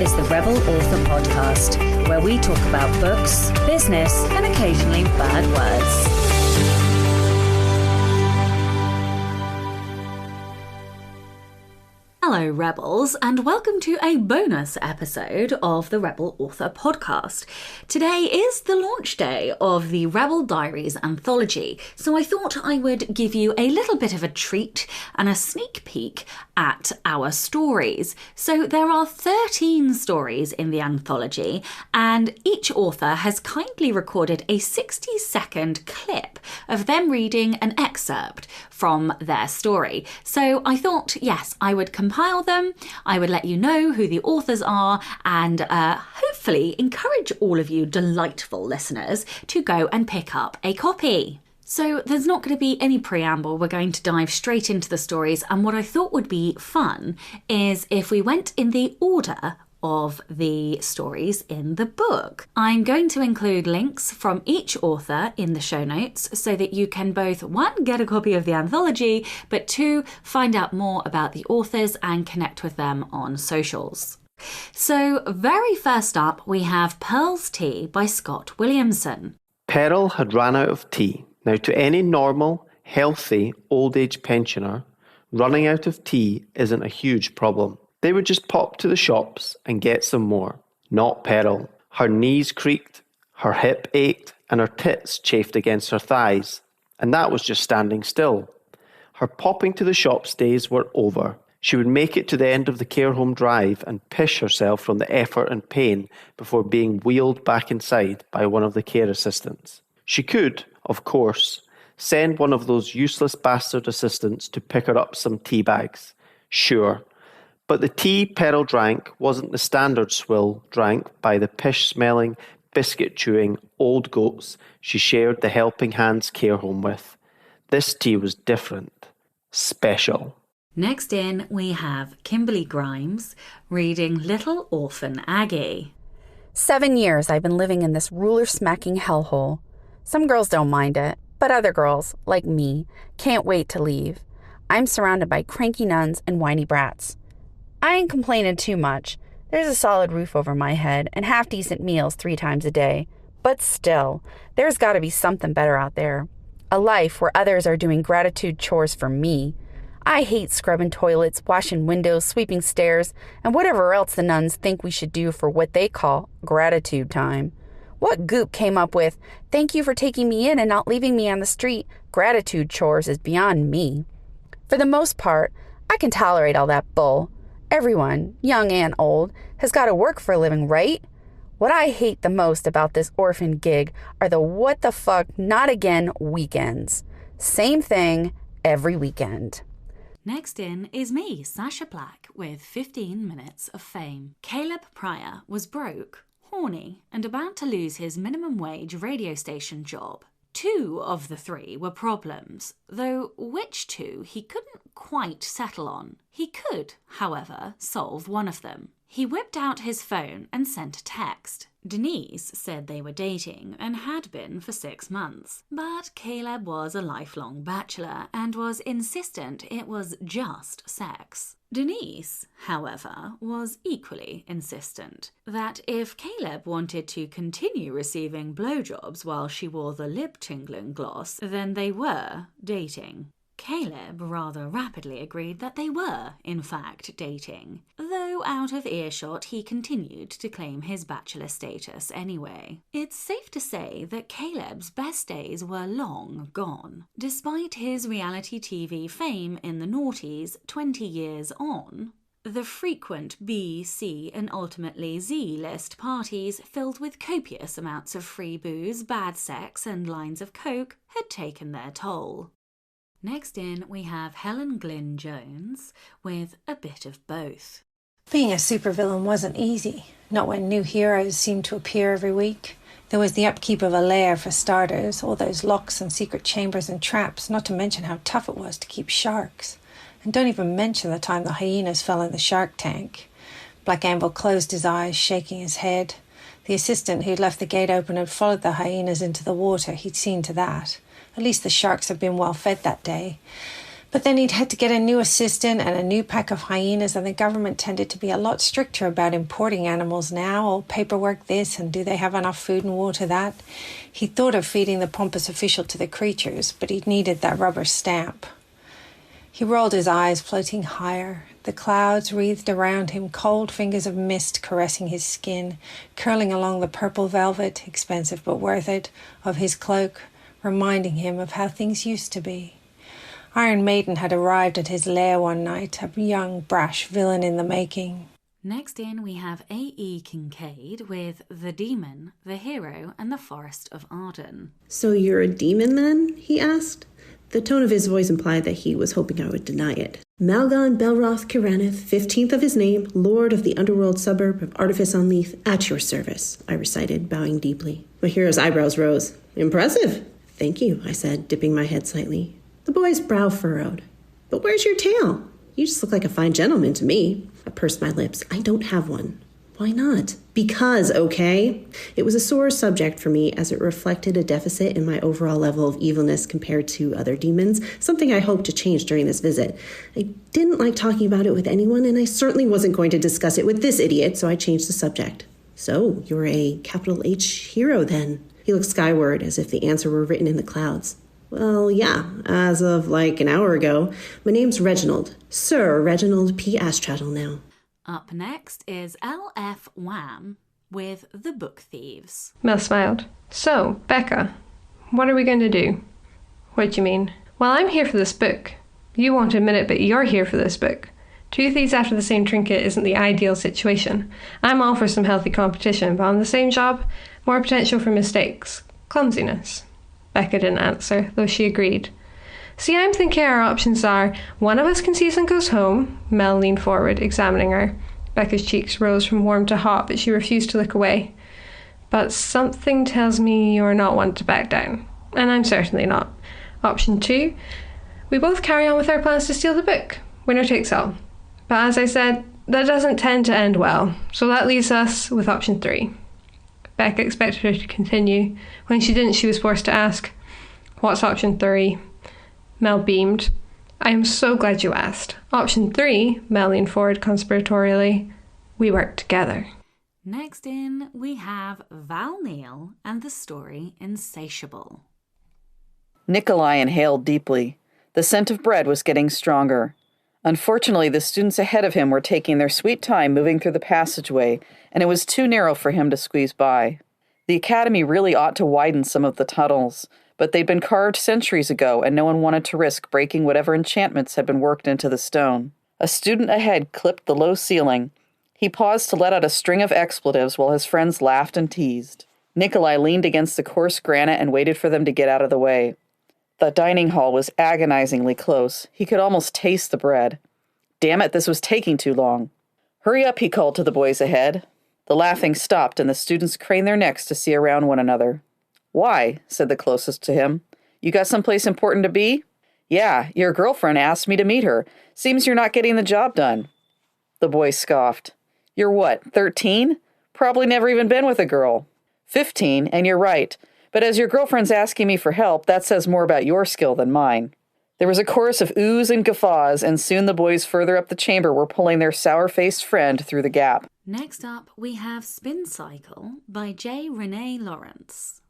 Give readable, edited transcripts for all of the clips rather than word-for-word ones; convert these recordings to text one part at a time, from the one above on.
is the Rebel Author Podcast, where we talk about books, business, and occasionally bad words. Hello, Rebels, and welcome to a bonus episode of the Rebel Author Podcast. Today is the launch day of the Rebel Diaries anthology, so I thought I would give you a little bit of a treat and a sneak peek at our stories. So there are 13 stories in the anthology, and each author has kindly recorded a 60-second clip of them reading an excerpt from their story. So I thought, yes, I would compile them, I would let you know who the authors are, and hopefully encourage all of you delightful listeners to go and pick up a copy. So there's not going to be any preamble, we're going to dive straight into the stories, and what I thought would be fun is if we went in the order of the stories in the book. I'm going to include links from each author in the show notes so that you can both, one, get a copy of the anthology, but two, find out more about the authors and connect with them on socials. So very first up, we have Pearl's Tea by Scott Williamson. Pearl had ran out of tea. Now, to any normal, healthy, old-age pensioner, running out of tea isn't a huge problem. They would just pop to the shops and get some more. Not Pearl. Her knees creaked, her hip ached, and her tits chafed against her thighs. And that was just standing still. Her popping to the shops days were over. She would make it to the end of the care home drive and pish herself from the effort and pain before being wheeled back inside by one of the care assistants. She could, of course, send one of those useless bastard assistants to pick her up some tea bags. Sure. But the tea Pearl drank wasn't the standard swill drank by the pish-smelling, biscuit-chewing old goats she shared the Helping Hands care home with. This tea was different. Special. Next in, we have Kimberly Grymes reading Little Orphan Aggie. 7 years I've been living in this ruler-smacking hellhole. Some girls don't mind it, but other girls, like me, can't wait to leave. I'm surrounded by cranky nuns and whiny brats. I ain't complaining too much. There's a solid roof over my head and half-decent meals 3 times a day. But still, there's got to be something better out there. A life where others are doing gratitude chores for me. I hate scrubbing toilets, washing windows, sweeping stairs, and whatever else the nuns think we should do for what they call gratitude time. What goop came up with, "Thank you for taking me in and not leaving me on the street. Gratitude chores" is beyond me. For the most part, I can tolerate all that bull. Everyone, young and old, has got to work for a living, right? What I hate the most about this orphan gig are the what the fuck not again weekends. Same thing every weekend. Next in is me, Sacha Black, with 15 Minutes of Fame. Calib Pryor was broke, horny, and about to lose his minimum wage radio station job. 2 of the 3 were problems, though which 2 he couldn't quite settle on. He could, however, solve one of them. He whipped out his phone and sent a text. Denise said they were dating and had been for 6 months, but Caleb was a lifelong bachelor and was insistent it was just sex. Denise, however, was equally insistent that if Caleb wanted to continue receiving blowjobs while she wore the lip-tingling gloss, then they were dating. Caleb rather rapidly agreed that they were, in fact, dating, though out of earshot he continued to claim his bachelor status anyway. It's safe to say that Caleb's best days were long gone. Despite his reality TV fame in the noughties 20 years on, the frequent B, C, and ultimately Z-list parties filled with copious amounts of free booze, bad sex, and lines of coke had taken their toll. Next in, we have Helen Glynn Jones with A Bit of Both. Being a supervillain wasn't easy, not when new heroes seemed to appear every week. There was the upkeep of a lair for starters, all those locks and secret chambers and traps, not to mention how tough it was to keep sharks. And don't even mention the time the hyenas fell in the shark tank. Black Anvil closed his eyes, shaking his head. The assistant who'd left the gate open had followed the hyenas into the water. He'd seen to that. At least the sharks had been well fed that day. But then he'd had to get a new assistant and a new pack of hyenas, and the government tended to be a lot stricter about importing animals now, or paperwork this, and do they have enough food and water that. He thought of feeding the pompous official to the creatures, but he needed that rubber stamp. He rolled his eyes, floating higher. The clouds wreathed around him, cold fingers of mist caressing his skin, curling along the purple velvet, expensive but worth it, of his cloak, reminding him of how things used to be. Iron Maiden had arrived at his lair one night, a young, brash villain in the making. Next in, we have A.E. Kincaid with The Demon, the Hero, and the Forest of Arden. "So you're a demon, then?" he asked. The tone of his voice implied that he was hoping I would deny it. "Malgon Belroth Kiraneth, 15th of his name, Lord of the underworld suburb of Artifice on Leith, at your service," I recited, bowing deeply. My hero's eyebrows rose. "Impressive." "Thank you," I said, dipping my head slightly. The boy's brow furrowed. "But where's your tail? You just look like a fine gentleman to me." I pursed my lips. "I don't have one." "Why not?" "Because, okay?" It was a sore subject for me as it reflected a deficit in my overall level of evilness compared to other demons, something I hoped to change during this visit. I didn't like talking about it with anyone, and I certainly wasn't going to discuss it with this idiot, so I changed the subject. "So, you're a capital H hero, then?" He looked skyward as if the answer were written in the clouds. "Well, yeah, as of like an hour ago. My name's Reginald. Sir Reginald P. Ashtraddle now." Up next is L.F. Wham with The Book Thieves. Mel smiled. "So, Becca, what are we going to do?" "What do you mean?" "Well, I'm here for this book. You won't admit it, but you're here for this book. Two thieves after the same trinket isn't the ideal situation. I'm all for some healthy competition, but on the same job, more potential for mistakes. Clumsiness." Becca didn't answer, though she agreed. "See, I'm thinking our options are, one of us conceives and goes home." Mel leaned forward, examining her. Becca's cheeks rose from warm to hot, but she refused to look away. "But something tells me you're not one to back down. And I'm certainly not. Option 2, we both carry on with our plans to steal the book. Winner takes all. But as I said, that doesn't tend to end well, so that leaves us with option 3. Becca expected her to continue. When she didn't, she was forced to ask, "What's option 3? Mel beamed. "I am so glad you asked. Option 3, Mel leaned forward conspiratorially, "we work together." Next in, we have Val Neil and the story Insatiable. Nikolai inhaled deeply. The scent of bread was getting stronger. Unfortunately, the students ahead of him were taking their sweet time moving through the passageway, and it was too narrow for him to squeeze by. The academy really ought to widen some of the tunnels, but they'd been carved centuries ago, and no one wanted to risk breaking whatever enchantments had been worked into the stone. A student ahead clipped the low ceiling. He paused to let out a string of expletives while his friends laughed and teased. Nikolai leaned against the coarse granite and waited for them to get out of the way. The dining hall was agonizingly close. He could almost taste the bread. Damn it, this was taking too long. "Hurry up," he called to the boys ahead. The laughing stopped, and the students craned their necks to see around one another. "Why?" said the closest to him. "You got someplace important to be?" "Yeah, your girlfriend asked me to meet her. Seems you're not getting the job done." The boy scoffed. "You're what, 13? Probably never even been with a girl." 15, and you're right. But as your girlfriend's asking me for help, that says more about your skill than mine." There was a chorus of oohs and guffaws, and soon the boys further up the chamber were pulling their sour-faced friend through the gap. Next up, we have Spin Cycle by J. Renee Lawrence.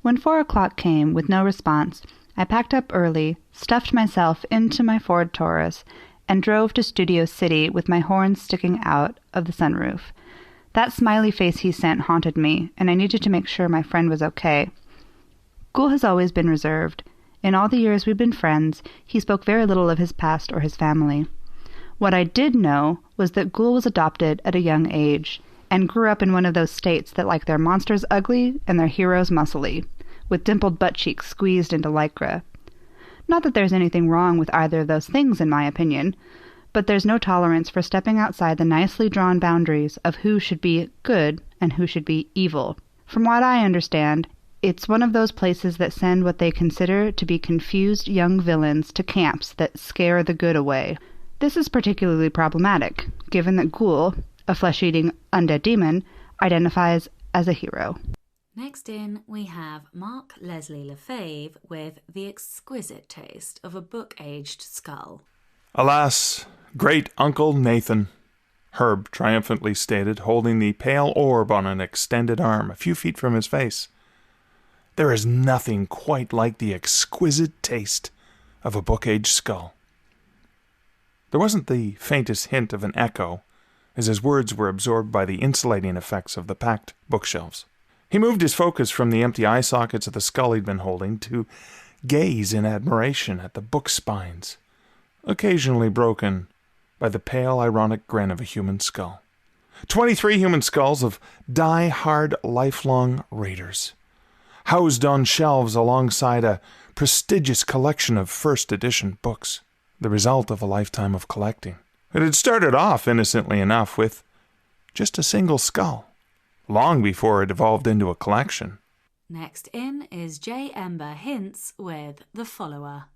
When 4 o'clock came with no response, I packed up early, stuffed myself into my Ford Taurus, and drove to Studio City with my horns sticking out of the sunroof. That smiley face he sent haunted me, and I needed to make sure my friend was okay. Ghoul has always been reserved. In all the years we'd been friends, he spoke very little of his past or his family. What I did know was that Ghoul was adopted at a young age, and grew up in one of those states that like their monsters ugly and their heroes muscly, with dimpled butt cheeks squeezed into lycra. Not that there's anything wrong with either of those things, in my opinion, but there's no tolerance for stepping outside the nicely drawn boundaries of who should be good and who should be evil. From what I understand, it's one of those places that send what they consider to be confused young villains to camps that scare the good away. This is particularly problematic, given that Ghoul, a flesh-eating undead demon, identifies as a hero. Next in, we have Mark Leslie Lefebvre with The Exquisite Taste of a Book-Aged Skull. Alas, great Uncle Nathan, Herb triumphantly stated, holding the pale orb on an extended arm a few feet from his face. There is nothing quite like the exquisite taste of a book-aged skull. There wasn't the faintest hint of an echo, as his words were absorbed by the insulating effects of the packed bookshelves. He moved his focus from the empty eye sockets of the skull he'd been holding to gaze in admiration at the book spines, occasionally broken by the pale, ironic grin of a human skull. 23 human skulls of die-hard, lifelong readers, housed on shelves alongside a prestigious collection of first edition books, the result of a lifetime of collecting. It had started off innocently enough with just a single skull, long before it evolved into a collection. Next in is Ember Hintz with The Follower.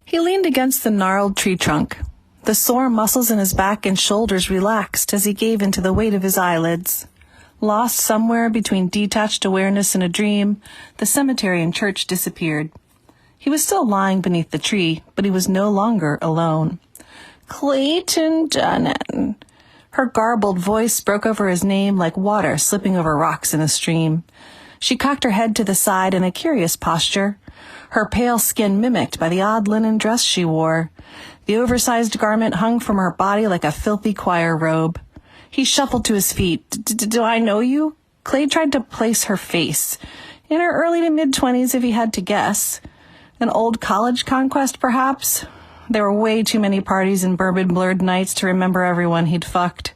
He leaned against the gnarled tree trunk. The sore muscles in his back and shoulders relaxed as he gave into the weight of his eyelids. Lost somewhere between detached awareness and a dream, the cemetery and church disappeared. He was still lying beneath the tree, but he was no longer alone. Clayton Dunnan. Her garbled voice broke over his name like water slipping over rocks in a stream. She cocked her head to the side in a curious posture, her pale skin mimicked by the odd linen dress she wore. The oversized garment hung from her body like a filthy choir robe. He shuffled to his feet. Do I know you? Clay tried to place her face. In her early to mid-20s, if he had to guess. An old college conquest, perhaps? There were way too many parties and bourbon-blurred nights to remember everyone he'd fucked.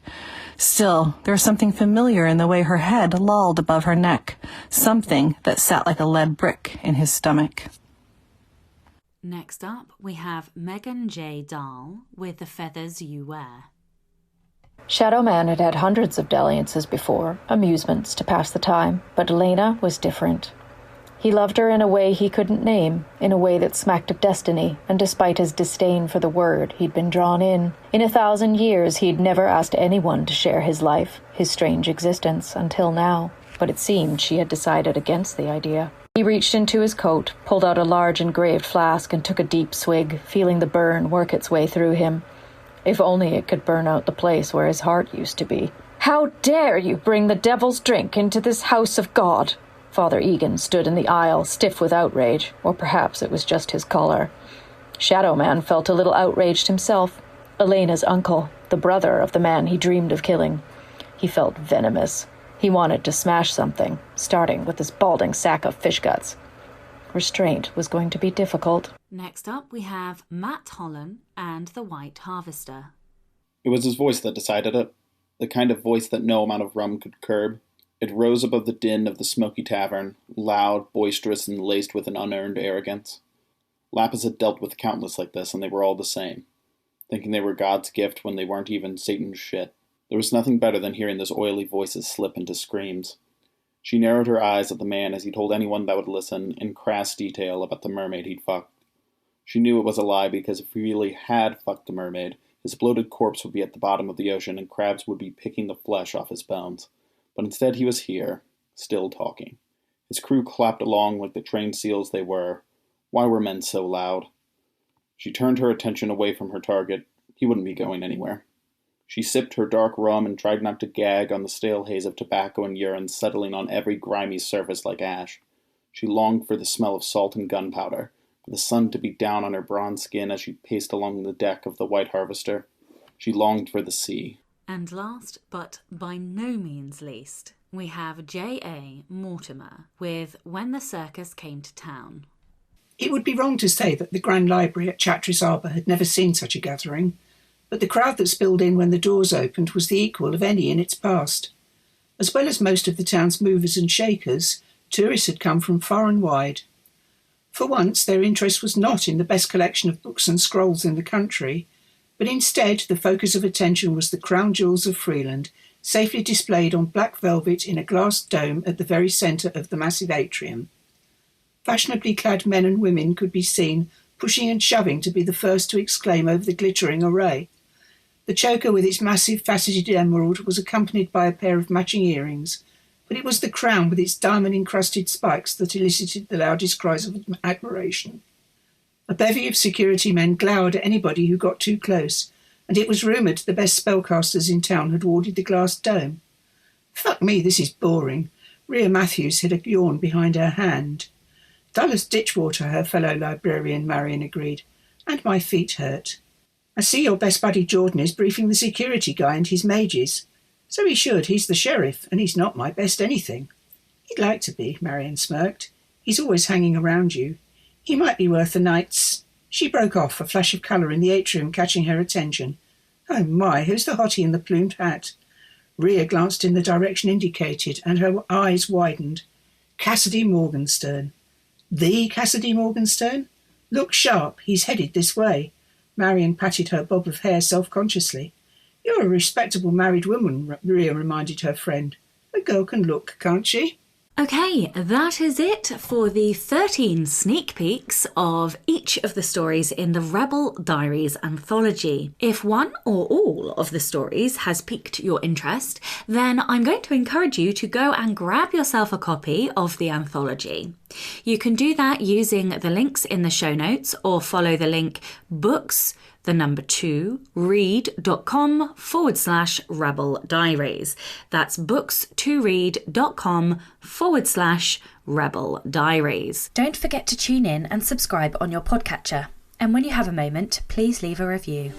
Still, there was something familiar in the way her head lolled above her neck, something that sat like a lead brick in his stomach. Next up, we have Meghan J. Dahl with The Feathers You Wear. Shadow Man had had hundreds of dalliances before, amusements to pass the time, but Elena was different. He loved her in a way he couldn't name, in a way that smacked of destiny, and despite his disdain for the word, he'd been drawn in. In 1,000 years, he'd never asked anyone to share his life, his strange existence, until now. But it seemed she had decided against the idea. He reached into his coat, pulled out a large engraved flask, and took a deep swig, feeling the burn work its way through him. If only it could burn out the place where his heart used to be. "How dare you bring the devil's drink into this house of God?" Father Egan stood in the aisle, stiff with outrage, or perhaps it was just his collar. Shadow Man felt a little outraged himself. Elena's uncle, the brother of the man he dreamed of killing. He felt venomous. He wanted to smash something, starting with this balding sack of fish guts. Restraint was going to be difficult. Next up, we have Matt Hollon and The White Harvester. It was his voice that decided it, the kind of voice that no amount of rum could curb. It rose above the din of the smoky tavern, loud, boisterous, and laced with an unearned arrogance. Lapis had dealt with countless like this, and they were all the same, thinking they were God's gift when they weren't even Satan's shit. There was nothing better than hearing those oily voices slip into screams. She narrowed her eyes at the man as he told anyone that would listen in crass detail about the mermaid he'd fucked. She knew it was a lie because if he really had fucked the mermaid, his bloated corpse would be at the bottom of the ocean and crabs would be picking the flesh off his bones. But instead he was here, still talking. His crew clapped along like the trained seals they were. Why were men so loud? She turned her attention away from her target. He wouldn't be going anywhere. She sipped her dark rum and tried not to gag on the stale haze of tobacco and urine settling on every grimy surface like ash. She longed for the smell of salt and gunpowder, for the sun to beat down on her bronze skin as she paced along the deck of the White Harvester. She longed for the sea. And last, but by no means least, we have A Mortimore with When the Circus Came to Town. It would be wrong to say that the Grand Library at Chatteris Arbour had never seen such a gathering, but the crowd that spilled in when the doors opened was the equal of any in its past. As well as most of the town's movers and shakers, tourists had come from far and wide. For once, their interest was not in the best collection of books and scrolls in the country, but instead the focus of attention was the crown jewels of Freeland, safely displayed on black velvet in a glass dome at the very centre of the massive atrium. Fashionably clad men and women could be seen pushing and shoving to be the first to exclaim over the glittering array. The choker with its massive faceted emerald was accompanied by a pair of matching earrings, but it was the crown with its diamond-encrusted spikes that elicited the loudest cries of admiration. A bevy of security men glowered at anybody who got too close, and it was rumoured the best spellcasters in town had warded the glass dome. "Fuck me, this is boring." Rhea Matthews hid a yawn behind her hand. "Dull as ditchwater," her fellow librarian Marion agreed. "And my feet hurt." "I see your best buddy Jordan is briefing the security guy and his mages." "So he should, he's the sheriff, and he's not my best anything." "He'd like to be," Marion smirked. "He's always hanging around you. He might be worth a night's—" She broke off, a flash of colour in the atrium catching her attention. "Oh my, who's the hottie in the plumed hat?" Rhea glanced in the direction indicated, and her eyes widened. "Cassidy Morgenstern." "The Cassidy Morgenstern? Look sharp, he's headed this way." Marion patted her bob of hair self-consciously. "You're a respectable married woman," Rhea reminded her friend. "A girl can look, can't she?" Okay, that is it for the 13 sneak peeks of each of the stories in the Rebel Diaries anthology. If one or all of the stories has piqued your interest, then I'm going to encourage you to go and grab yourself a copy of the anthology. You can do that using the links in the show notes or follow the link books2read.com/Rebel Diaries. That's books2read.com/Rebel Diaries. Don't forget to tune in and subscribe on your podcatcher. And when you have a moment, please leave a review.